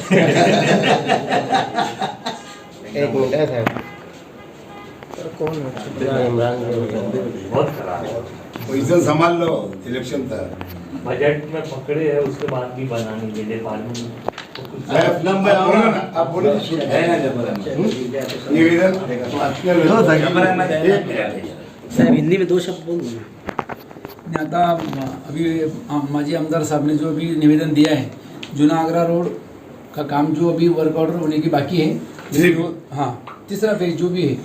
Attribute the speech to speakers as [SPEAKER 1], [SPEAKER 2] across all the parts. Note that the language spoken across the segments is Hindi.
[SPEAKER 1] एक मिनट है साहब, कौन
[SPEAKER 2] बहुत खराब है।
[SPEAKER 3] पोजीशन संभाल लो इलेक्शन तक।
[SPEAKER 2] बजट में पकड़े है, उसके बाद भी बनाने के लिए मालूम
[SPEAKER 3] नंबर आप बोलो निवेदन
[SPEAKER 4] साहेब हिंदी में 2 शब्द बोल दो।
[SPEAKER 5] आता अभी माजी आमदार साहब ने जो अभी निवेदन दिया है, जूना आगरा रोड का काम जो अभी वर्क ऑर्डर होने की बाकी है, हाँ तीसरा फेज जो भी है,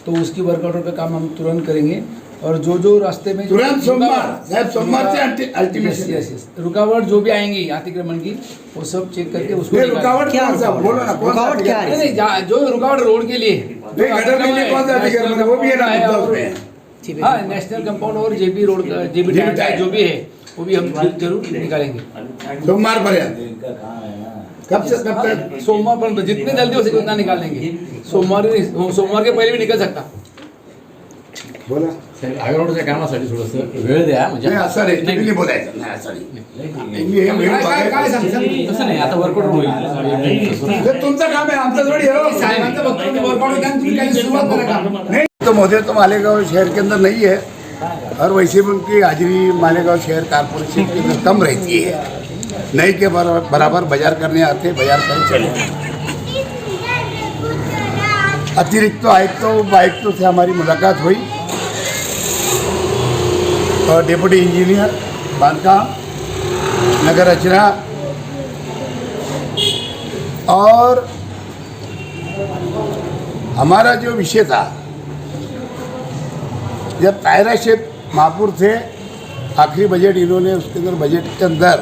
[SPEAKER 5] तो उसकी वर्क ऑर्डर का काम हम तुरंत करेंगे। और जो रास्ते में
[SPEAKER 3] तुरंत सोमवार से अल्टीमेशन
[SPEAKER 5] रुकावट जो भी आएंगी अतिक्रमण की, वो सब चेक करके उसको
[SPEAKER 3] रुकावट क्या बोलो ना,
[SPEAKER 4] रुकावट क्या है?
[SPEAKER 5] नहीं, जो रुकावट रोड के लिए
[SPEAKER 3] गटर के लिए कौन सा अतिक्रमण है वो भी है ना उसमें।
[SPEAKER 5] हाँ, नेशनल कंपाउंड और जेबी रोड का जेबी जो भी है वो भी हम जरूर निकालेंगे
[SPEAKER 3] सोमवार पर्यंत। कब से कब तक?
[SPEAKER 5] सोमवार पर जितने जल्दी हो सके उतना निकाल देंगे। सोमवार के पहिले भी निकल सकता।
[SPEAKER 3] बोला
[SPEAKER 6] आगररोडच्या कामासाठी थोडंसं वेळ द्या म्हणजे
[SPEAKER 3] नाही असं नाही बोलायचं नाही असं नाही
[SPEAKER 6] तसं नाही आता वर्कआउट होईल
[SPEAKER 3] तुमचं काम आहे आमचं थोडी साहेबांचं फक्त वर्कआउट काम तुम्ही काही सुरुवात करा काम नहीं तो महोदय तो मालेगांव शहर के अंदर नहीं है और वैसे भी उनकी हाजिरी मालेगांव शहर कारपोरेशन के अंदर कम रहती है, नहीं के बराबर बाजार करने आते बाजार कर चले। अतिरिक्त आयुक्तों से हमारी मुलाकात हुई और डिप्टी इंजीनियर बांधकाम नगर रचना और हमारा जो विषय था, जब तायरा शेख महापुर थे आखिरी बजट इन्होंने उसके अंदर बजट के अंदर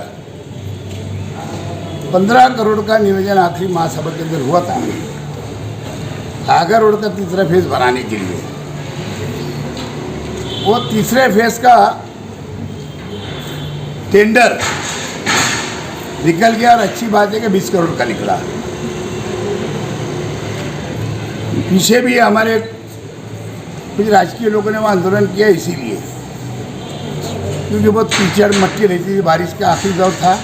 [SPEAKER 3] 15 करोड़ का नियोजन आखिरी महासभा के अंदर हुआ था आगरा रोड का तीसरा फेज बनाने के लिए। वो तीसरे फेज का टेंडर निकल गया और अच्छी बात है कि 20 करोड़ का निकला। पीछे भी हमारे कुछ राजकीय लोगों ने वहाँ आंदोलन किया इसीलिए, क्योंकि बहुत कीचड़ मट्टी रहती थी, बारिश का आखिरी दौर था।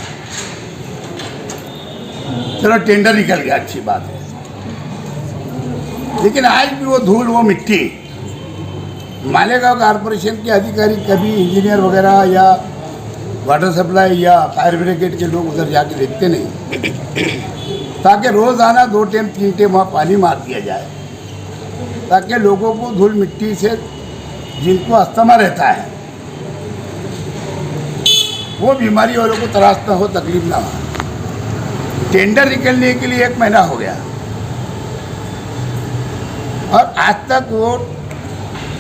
[SPEAKER 3] चलो टेंडर निकल गया, अच्छी बात है, लेकिन आज भी वो धूल वो मिट्टी मालेगांव कारपोरेशन के अधिकारी कभी इंजीनियर वगैरह या वाटर सप्लाई या फायर ब्रिगेड के लोग उधर जाके देखते नहीं, ताकि रोज़ाना 2 टाइम 3 टाइम वहाँ पानी मार दिया जाए, ताकि लोगों को धूल मिट्टी से जिनको अस्थमा रहता है वो बीमारी वालों को त्रास ना हो, तकलीफ ना हो। टेंडर निकलने के लिए 1 महीना हो गया और आज तक वो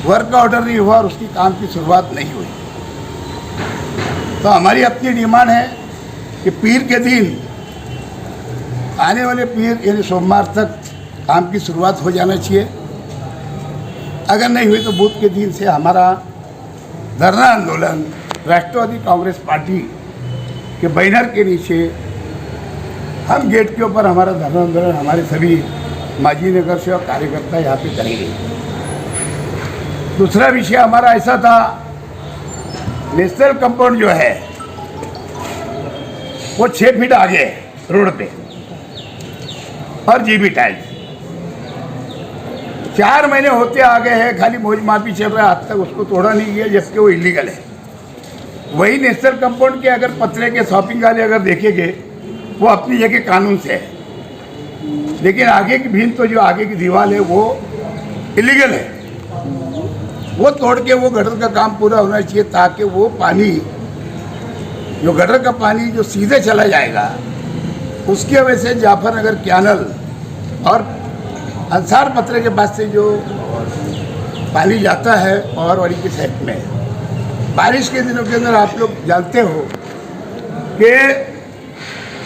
[SPEAKER 3] वर्क ऑर्डर नहीं हुआ और उसकी काम की शुरुआत नहीं हुई। तो हमारी अपनी डिमांड है कि पीर के दिन, आने वाले पीर यानी सोमवार तक काम की शुरुआत हो जाना चाहिए। अगर नहीं हुई तो बुध के दिन से हमारा धरना आंदोलन राष्ट्रवादी कांग्रेस पार्टी के बैनर के नीचे हम गेट के ऊपर हमारा धरना आंदोलन हमारे सभी माजी नगर से और कार्यकर्ता यहाँ पे करेंगे। दूसरा विषय हमारा ऐसा था, नेशनल कंपाउंड जो है वो 6 फीट आगे रोड पे और जीबी टाइल्स 4 महीने होते आ गए हैं, खाली मौज माफी चल रहा है, आज तक उसको तोड़ा नहीं गया, जबकि वो इलीगल है। वही नेशनल कंपाउंड के अगर पतरे के शॉपिंग वाले अगर देखेंगे वो अपनी जगह कानून से है, लेकिन आगे की भीन तो जो आगे की दीवार है वो इलीगल है। वो तोड़ के वो गटर का काम पूरा होना चाहिए, ताकि वो पानी जो गटर का पानी जो सीधे चला जाएगा उसकी वजह से जाफर नगर कैनल और अंसार पत्रे के पास से जो पानी जाता है पवारवाड़ी के साइड में, बारिश के दिनों के अंदर आप लोग जानते हो कि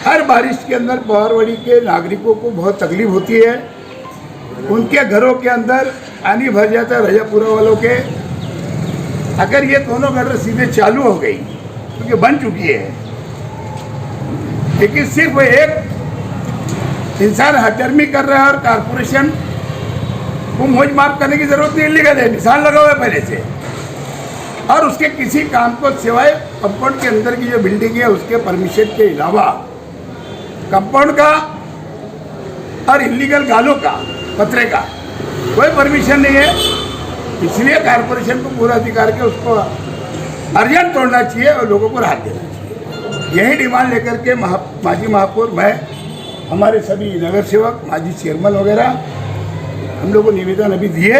[SPEAKER 3] हर बारिश के अंदर पवारवाड़ी के नागरिकों को बहुत तकलीफ होती है। उनके घरों के अंदर पानी भर जाता है, रजापुरा वालों के। अगर ये दोनों गटर सीधे चालू हो गई, क्योंकि बन चुकी है, लेकिन सिर्फ एक इंसान हटर्मी कर रहा है और कारपोरेशन को मौज माफ करने की जरूरत नहीं, लीगल है, निशान लगा हुआ है पहले से, और उसके किसी काम को सिवाय कंपाउंड के अंदर की जो बिल्डिंग है उसके परमिशन के अलावा कंपाउंड का और इलीगल गालों का पत्रे का कोई परमिशन नहीं है। इसलिए कारपोरेशन को पूरा अधिकार के उसको अर्जेंट तोड़ना चाहिए और लोगों को राहत देना चाहिए। यही डिमांड लेकर के माजी महापौर, मैं, हमारे सभी नगर सेवक, माजी चेयरमैन वगैरह, हम लोग को निवेदन अभी दिए।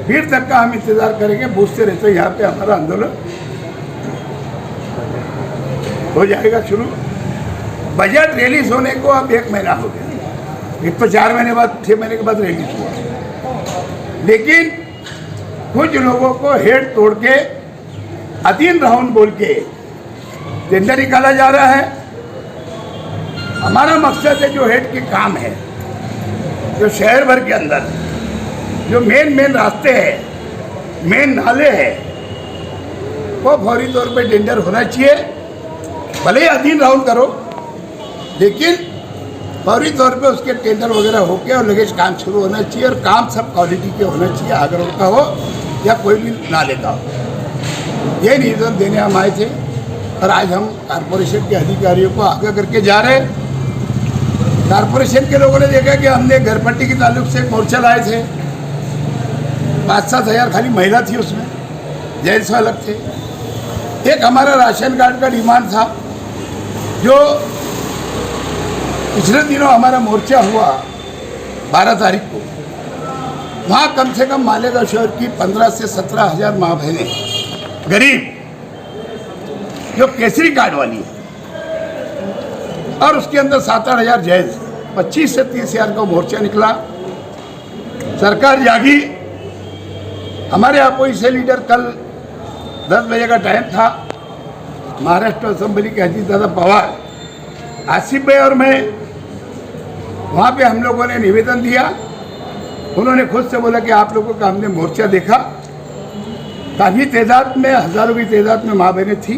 [SPEAKER 3] फिर तक का हम इंतज़ार करेंगे, पूछते रहते यहाँ पे हमारा आंदोलन हो जाएगा शुरू। बजट रिलीज होने को अब 1 महीना हो गया। एक तो 4 महीने बाद, 6 महीने के बाद रिलीज हुआ, लेकिन कुछ लोगों को हेड तोड़ के अधीन राउंड बोल के टेंडर निकाला जा रहा है। हमारा मकसद है जो हेड के काम है, जो शहर भर के अंदर जो मेन रास्ते हैं, मेन नाले हैं, वो फौरी तौर पे टेंडर होना चाहिए। भले ही अधीन राउंड करो, लेकिन फौरी तौर पे उसके टेंडर वगैरह होके और लगेज काम शुरू होना चाहिए, और काम सब क्वालिटी के होना चाहिए, आगर रोड का हो या कोई भी नाले का हो। ये निवेदन देने हम आए थे और आज हम कारपोरेशन के अधिकारियों को आगाह करके जा रहे हैं। कारपोरेशन के लोगों ने देखा कि हमने घरपट्टी के ताल्लुक से मोर्चा लाए थे, 5-7 हज़ार खाली महिला थी उसमें, जेंट्स अलग थे। एक हमारा राशन कार्ड का डिमांड था, जो पिछले दिनों हमारा मोर्चा हुआ 12 तारीख को, वहाँ कम से कम मालेगांव शहर की 15 से 17 हज़ार माँ बहनें गरीब जो केसरी कार्ड वाली है, और उसके अंदर 7-8 हज़ार जेंट्स, 25 से 30 हज़ार का मोर्चा निकला। सरकार जागी। हमारे अपोजिशन लीडर, कल 10 बजे का टाइम था, महाराष्ट्र असेंबली के अजीत दादा पवार, आसिफ भाई और मैं, वहाँ पे हम लोगों ने निवेदन दिया। उन्होंने खुद से बोला कि आप लोगों का हमने मोर्चा देखा, काफ़ी तादाद में, हज़ारों की तादाद में माँ बहनें थी,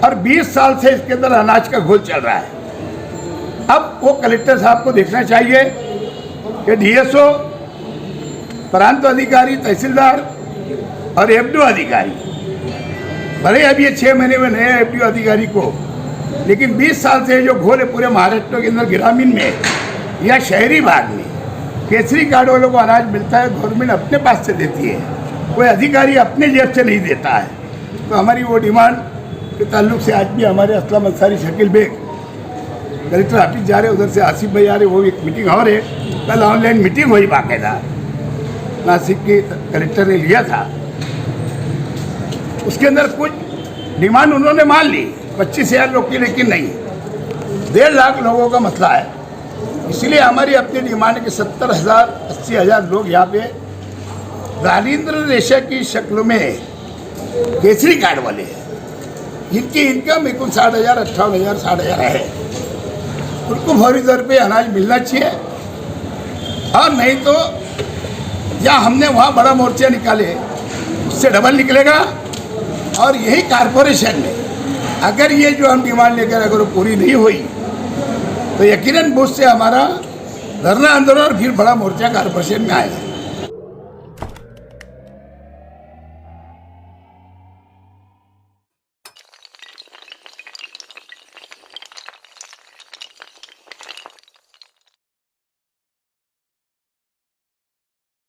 [SPEAKER 3] और 20 साल से इसके अंदर अनाज का घोल चल रहा है। अब वो कलेक्टर साहब को देखना चाहिए कि डीएसओ, प्रांत अधिकारी, तहसीलदार और एफडीओ अधिकारी, भले अब ये 6 महीने में नए एफडीओ अधिकारी को, लेकिन 20 साल से जो घोल है पूरे महाराष्ट्र के अंदर, ग्रामीण में या शहरी भाग में, केसरी कार्ड वालों को अनाज मिलता है, गवर्नमेंट अपने पास से देती है, कोई अधिकारी अपने जेब से नहीं देता है। तो हमारी वो डिमांड के ताल्लुक से आज भी हमारे असलम अंसारी, शकील बेग कलेक्टर ऑफिस जा रहे, उधर से आसिफ भाई आ रहे, वो एक मीटिंग और है। कल ऑनलाइन मीटिंग हुई, बाकायदा नासिक के कलेक्टर ने लिया था, उसके अंदर कुछ डिमांड उन्होंने मान ली, 25,000 लोग की, लेकिन नहीं, 1.5 लाख लोगों का मसला है। इसलिए हमारी अपनी डिमांड है कि 70,000 80,000 लोग यहाँ पे दारिद्र्य रेशा की शक्ल में केसरी कार्ड वाले हैं, जिनकी इनकम कुल 60,000, 58,000, 60,000 है, उनको फौरी तौर पे अनाज मिलना चाहिए। और नहीं तो या हमने वहाँ बड़ा मोर्चा निकाले, उससे डबल निकलेगा। और यही कारपोरेशन में अगर ये जो हम डिमांड लेकर अगर वो पूरी नहीं हुई, तो यकीनन बूथ से हमारा धरना आंदोलन और फिर बड़ा मोर्चा कारपोरेशन में आएगा।